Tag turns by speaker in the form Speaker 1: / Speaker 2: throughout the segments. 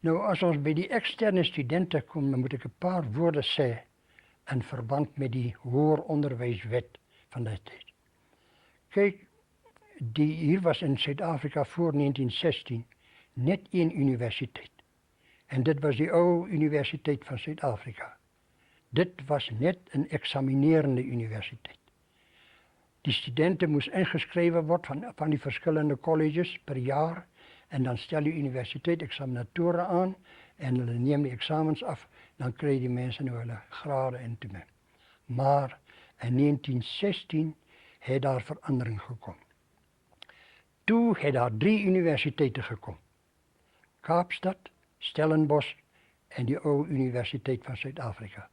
Speaker 1: Nou, as ons by die eksterne studente kom, dan moet ek 'n paar woorde sê in verband met die hoër onderwyswet van die tyd. Kyk, hier was in Suid-Afrika voor 1916 net een universiteit. En dit was die ou Universiteit van Suid-Afrika. Dit was net 'n eksaminerende universiteit. Die studente moes ingeskrywe word van die verskillende colleges per jaar en dan stel die universiteit eksaminatore aan en hulle neem die eksamens af, dan kry die mense nou hulle grade en toe. Maar in 1916 het daar verandering gekom. Toe het daar 3 universiteite gekom. Kaapstad, Stellenbosch en die ou Universiteit van Suid-Afrika.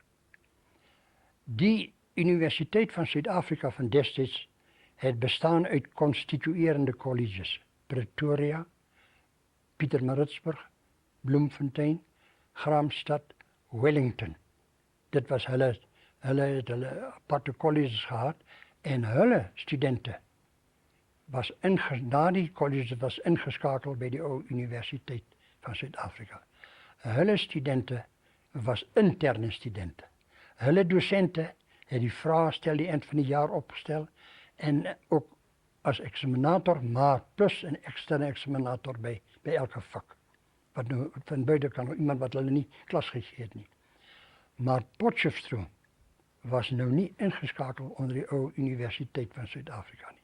Speaker 1: Die Universiteit van Suid-Afrika van destyds het bestaan uit constituerende colleges. Pretoria, Pietermaritzburg, Bloemfontein, Graamsstad, Wellington. Dit was hulle het hulle aparte colleges gehad en hulle studente na die colleges was ingeskakel by die ou Universiteit van Suid-Afrika. Hulle studente was interne studente. Hulle dosente het die vrae stel die eind van die jaar opgestel en ook as eksaminator, maar plus 'n eksterne eksaminator by elke vak. Wat nou van buite kan iemand wat hulle nie klas gegee het nie. Maar Potchefstroom was nou nie ingeskakel onder die ou Universiteit van Suid-Afrika nie.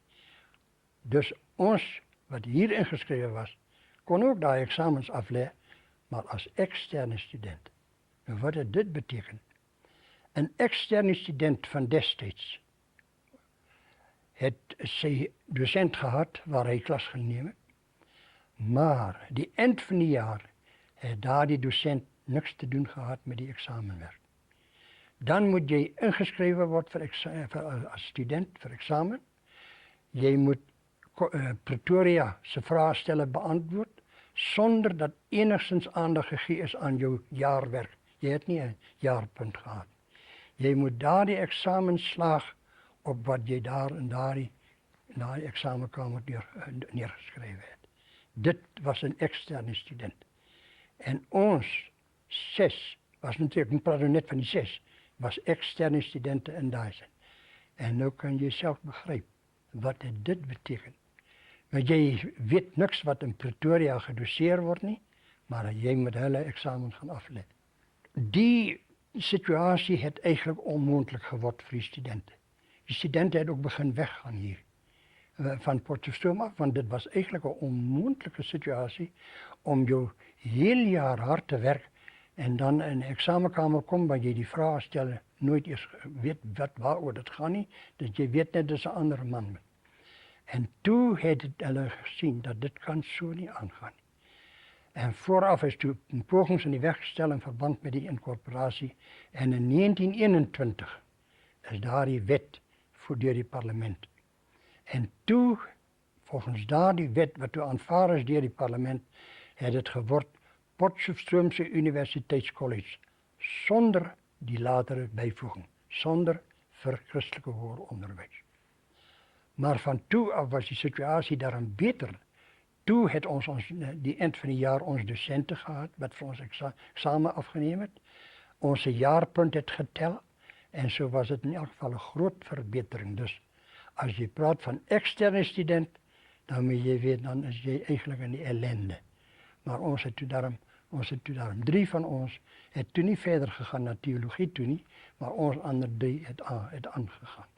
Speaker 1: Dus ons wat hier ingeskrywe was, kon ook daai eksamens aflê, maar as eksterne student. Nou wat het dit beteken? 'n eksterne student van destyds het sy dosent gehad waar hy klas geneem het, maar die eind van die jaar het daardie dosent niks te doen gehad met die eksamenwerk. Dan moet jy ingeskrywe word as student vir eksamen. Jy moet Pretoria se vraestelle beantwoord sonder dat enigstens aandag gegee is aan jou jaarwerk. Jy het nie 'n jaarpunt gehad. Jy moet daardie eksamen slaag op wat jy daar in daardie eksamenkamer neergeskrywe het. Dit was 'n eksterne student. En ons 6 was natuurlik, ek praat net van die 6, was eksterne studente in daai sin. En nou kan jy self begryp wat dit beteken. Want jy weet niks wat in Pretoria gedoseer word nie, maar jy moet hulle eksamen gaan aflê. Die situasie het eigenlijk onmoontlik geword vir die studente. Die studente het ook begin weggaan hier van Potchefstroom af, want dit was eigenlijk 'n onmoontlike situasie om jou heel jaar hard te werk en dan in 'n eksamenkamer kom waar jy die vrae stel, nooit eers weet waaroor dit gaan nie, dat jy weet net dis 'n ander man. En toe het hulle gesien dat dit kan so nie aangaan nie. En vooraf is toe pogings in die weg gestel in verband met die inkorporasie en in 1921 is daardie wet deur die parlement. En toe, volgens daardie wet wat toe aanvaar is deur die parlement, het dit geword Potchefstroomse Universiteitscollege sonder die latere byvoeging, sonder vir Christelike hoër onderwys. Maar van toe af was die situasie daarom beter. Toe het ons die eind van die jaar ons dosente gehad wat vir ons eksamen afgeneem het. Ons jaarpunt het getel en so was dit in elk geval 'n groot verbetering. Dus as jy praat van eksterne student, dan moet jy weet, dan is jy eigenlijk in die ellende. Maar ons het toe daarom 3 van ons het toe nie verder gegaan na teologie toe nie, maar ons ander 3 het aangegaan.